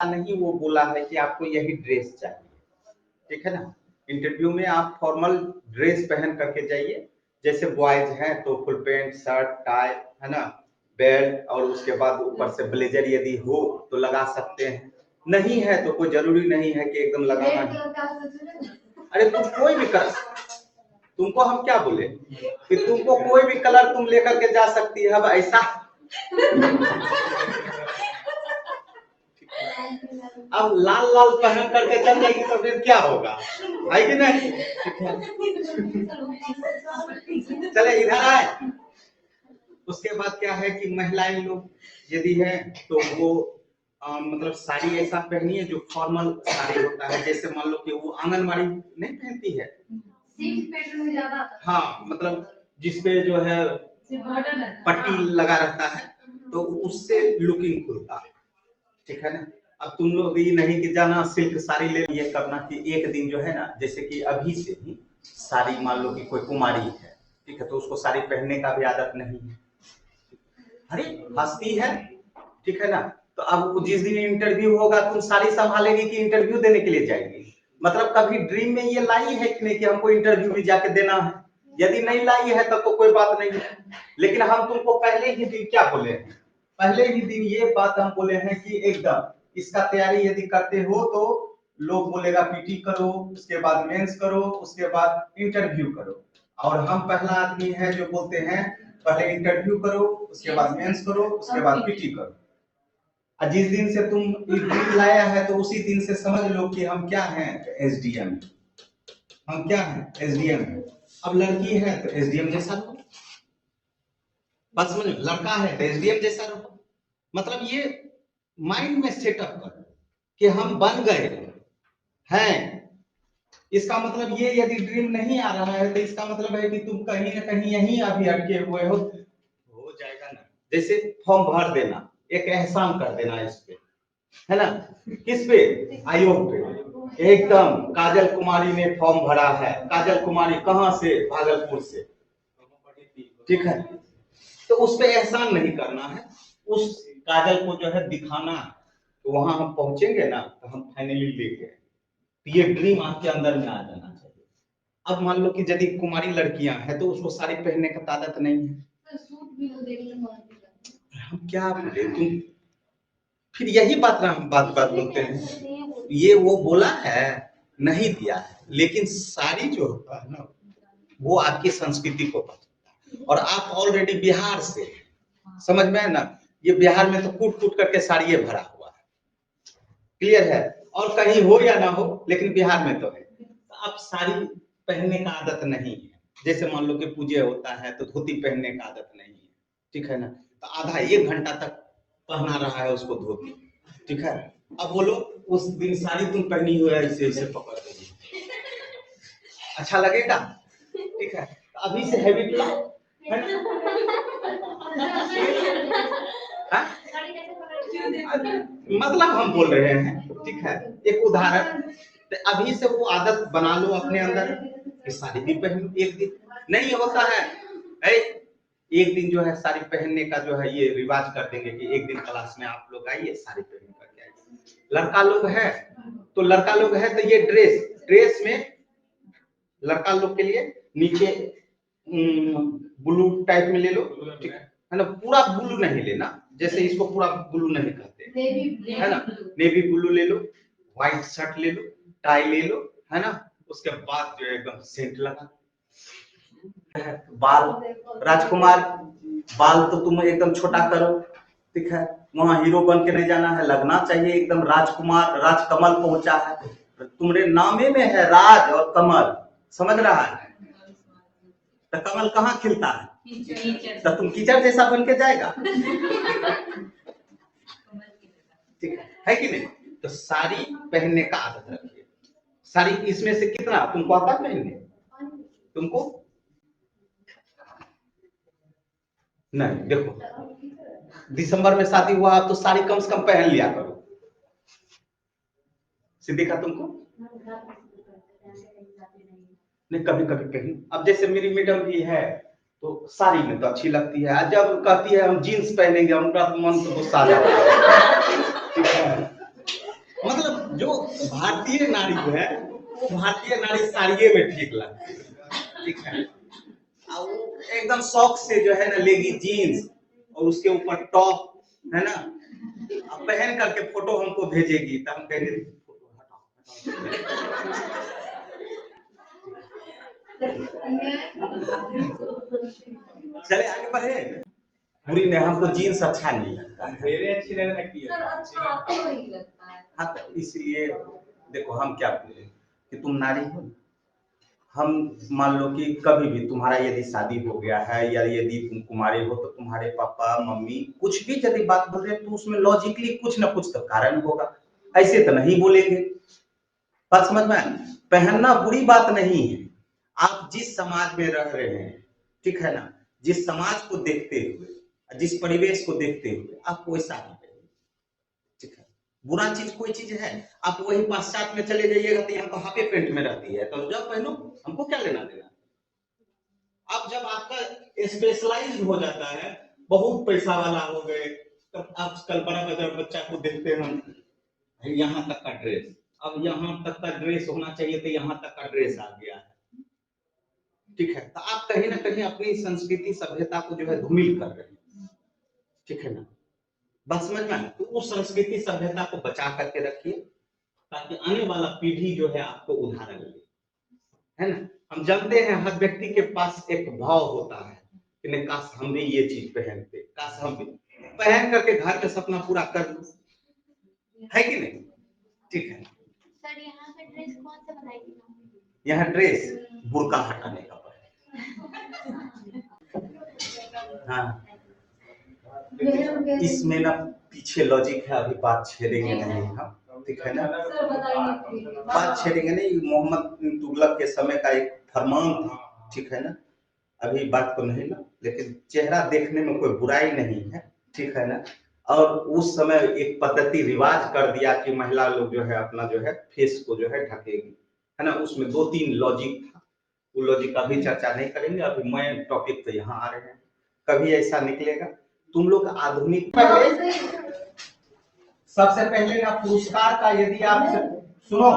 नहीं वो बोला है कि आपको यही ड्रेस चाहिए, ठीक है ना। इंटरव्यू में आप फॉर्मल ड्रेस पहन करके जाइए, जैसे बॉयज हैं तो फुल पैंट शर्ट टाई है ना, बेल्ट, और उसके बाद ऊपर से ब्लेजर यदि हो तो लगा सकते हैं, नहीं है तो कोई जरूरी नहीं है कि एकदम लगाना है। अरे तुम कोई भी कर, तुमको हम क्या बोले कि तुमको कोई भी कलर तुम लेकर के जा सकती है, अब ऐसा अब लाल लाल पहन करके चल जाएगी तो फिर क्या होगा, है कि नहीं। चले इधर आए। उसके बाद क्या है कि महिलाएं लोग यदि है तो वो मतलब साड़ी ऐसा पहनी है जो फॉर्मल साड़ी होता है, जैसे मान लो कि वो आंगनबाड़ी नहीं पहनती है, हाँ, मतलब जिसपे जो है पट्टी लगा रहता है तो उससे लुकिंग खुलता है, ठीक है ना। अब तुम लोग ये नहीं कि जाना सिल्क साड़ी ले, ये करना कि एक दिन जो है ना, जैसे कि अभी से ही साड़ी, मान लो कि कोई कुमारी है, ठीक है, तो उसको साड़ी पहनने का भी आदत नहीं है, अरे हंसती है, ठीक है ना। तो अब जिस दिन इंटरव्यू होगा तुम साड़ी संभालेगी कि इंटरव्यू देने के लिए जाएगी, मतलब कभी ड्रीम में ये लाई है कि नहीं कि हमको इंटरव्यू भी जाके देना है, यदि नहीं लाई है तब तो कोई बात नहीं है। लेकिन हम तुमको पहले ही दिन क्या बोले हैं, पहले ही दिन ये बात हम बोले हैं कि एकदम इसका तैयारी यदि करते हो तो लोग बोलेगा पीटी करो, उसके बाद मेंस करो, उसके बाद इंटरव्यू करो, और हम पहला आदमी है जो बोलते हैं पहले इंटरव्यू करो, उसके बाद मेंस करो, उसके बाद पीटी करो। और जिस दिन से तुम ड्रीम लाया है तो उसी दिन से समझ लो कि हम क्या हैं, एसडीएम, हम क्या हैं, एसडीएम। अब लड़की है तो एसडीएम जैसा रहो, बस समझ, लड़का है तो एसडीएम जैसा रहो, मतलब ये माइंड में सेटअप करो कि हम बन गए हैं। इसका मतलब ये यदि ड्रीम नहीं आ रहा है तो इसका मतलब है कि तुम कहीं ना कहीं यहीं अभी अटके हुए हो जाएगा ना। जैसे फॉर्म भर देना, एक एहसान कर देना इस पे, है ना, किस पे, आयोग पे, एकदम काजल कुमारी ने फॉर्म भरा है, काजल कुमारी कहां से, भागलपुर से, ठीक है, तो उस पे एहसान नहीं करना है, उस काजल को जो है दिखाना है, तो वहां हम पहुंचेंगे ना तो हम फाइनली लेके, तो ये ड्रीम आपके अंदर में आ जाना चाहिए। अब मान लो कि यदि कुमारी लड़कियां हैं तो उसको साड़ी पहनने का आदत नहीं है, हम क्या बोले तुम, फिर यही बात ना हम बात बात बोलते हैं, ये वो बोला है नहीं दिया है, लेकिन साड़ी जो होता है ना वो आपकी संस्कृति को बताता है, और आप ऑलरेडी बिहार से, समझ में है ना, ये बिहार में तो कूट कूट करके साड़ी भरा हुआ है, क्लियर है, और कहीं हो या ना हो लेकिन बिहार में तो है। अब साड़ी पहनने का आदत नहीं है, जैसे मान लो कि पूजा होता है तो धोती पहनने का आदत नहीं है, ठीक है ना, तो आधा 1 घंटा तक पहना रहा है उसको धोती, ठीक है। अब बोलो उस दिन साड़ी तुम पहनी हुई है, इसे इसे पकड़ देगी, अच्छा लगेगा, ठीक है, तो अभी से हैबिट लाओ, है ना? हाँ? मतलब हम बोल रहे हैं, ठीक है, एक उदाहरण, तो अभी से वो आदत बना लो अपने अंदर कि साड़ी भी पहन, एक दिन नहीं होता है, एक दिन जो है साड़ी पहनने का जो है ये रिवाज कर देंगे कि एक दिन क्लास में आप लोग आइए साड़ी पहन करके आइए। लड़का लोग है तो लड़का लोग है तो ये ड्रेस ड्रेस में लड़का लोग के लिए नीचे ब्लू टाइप में ले लो, ठीक है ना, पूरा ब्लू नहीं लेना, जैसे इसको पूरा ब्लू नहीं कहते, है ना, नेवी ब्लू ले लो, व्हाइट शर्ट ले लो, टाई ले लो, है ना, उसके बाद जो एकदम सेंट लगा, बाल राजकुमार, बाल तो तुम एकदम छोटा करो, ठीक है, वहां हीरो बन के नहीं जाना है, लगना चाहिए एकदम राजकुमार, राजकमल पहुंचा है, तुम्हारे नामे में है राज और कमल, समझ रहा है, तो कमल कहाँ खिलता है, तो तुम कीचड़ जैसा बन के जाएगा, ठीक है कि नहीं। तो साड़ी पहनने का आदत रखिए, साड़ी इसमें से कितना तुमको आता पहनने, तुमको नहीं, देखो दिसंबर में शादी हुआ तो साड़ी कम से कम पहन लिया करो, सिद्दीका तुमको नहीं, कभी कभी पहन, अब जैसे मेरी मैडम भी है तो साड़ी में तो अच्छी लगती है, जब कहती है हम जीन्स पहनेंगे हमारा मन तो गुस्सा आ जाता है, ठीक है, जो भारतीय नारी है वो भारतीय नारी साड़िये में ठीक लगती है, ठीक है। और वो एकदम शौक से जो है ना लेगी जीन्स और उसके ऊपर टॉप, है ना, अब पहन करके फोटो हमको भेजेगी तो हम कहेंगे फोटो हटाओ। चले आगे बढ़े। पूरी ने हमको जीन्स अच्छा नहीं लगता, मेरे अच्छी लगती है, अच्छा आपको नहीं लगता है। हाँ तो इसलिए देखो हम क्या बोले कि तुम नारी हो, हम मान लो कि कभी भी तुम्हारा यदि शादी हो गया है या यदि तुम कुमारी हो तो तुम्हारे पापा मम्मी कुछ भी यदि बात बोल रहे हैं तो उसमें लॉजिकली कुछ ना कुछ तो कारण होगा, ऐसे तो नहीं बोलेंगे। बात समझ में? पहनना बुरी बात नहीं है, आप जिस समाज में रह रहे हैं, ठीक है ना, जिस समाज को देखते हुए, जिस परिवेश को देखते हुए आप वैसा ही पहनिए, ठीक है। बुरा चीज कोई चीज है, आप वही पाश्चात्य में चले जाइएगा तो यहाँ तो हाफे पेंट में रहती है, तो जब पहनो हमको क्या लेना देना। अब जब आपका स्पेशलाइज्ड हो जाता है, बहुत पैसा वाला हो गए, तब आप कल्पना का बच्चा को देखते हैं यहाँ तक का ड्रेस, अब यहाँ तक का ड्रेस होना चाहिए तो यहाँ तक का ड्रेस आ गया है, ठीक है। तो आप कहीं ना कहीं अपनी संस्कृति सभ्यता को जो है धूमिल कर रहे हैं, ठीक है ना। बात समझ में? तो उस संस्कृति सभ्यता को बचा करके रखिए ताकि आने वाला पीढ़ी जो है आपको उदाहरण ले, है ना। हम जानते हैं हर व्यक्ति के पास एक भाव होता है कि नहीं काश हम भी ये चीज पहनते, काश हम भी पहन करके घर का सपना पूरा कर लो, है कि नहीं, ठीक है। सर यहाँ का ड्रेस कौन सा बनाएगी? यहाँ ड्रेस बुर्का हटाने का हाँ, इसमें ना पीछे लॉजिक है, अभी बात छेड़ेंगे नहीं हम, ठीक है ना, बात छेड़ेंगे नहीं। मोहम्मद तुगलक के समय का एक फरमान था, ठीक है ना, अभी बात को नहीं ना, लेकिन चेहरा देखने में कोई बुराई नहीं है, ठीक है ना। और उस समय एक पद्धति रिवाज कर दिया कि महिला लोग जो है अपना जो है फेस को जो है ढकेगी, है ना। उसमें 2-3 लॉजिक था, वो लॉजिक का भी चर्चा नहीं करेंगे, अभी मैं टॉपिक पे यहाँ आ रहे हैं। कभी ऐसा निकलेगा तुम लोग आधुनिक सबसे पहले ना पुरस्कार का यदि आप सुनो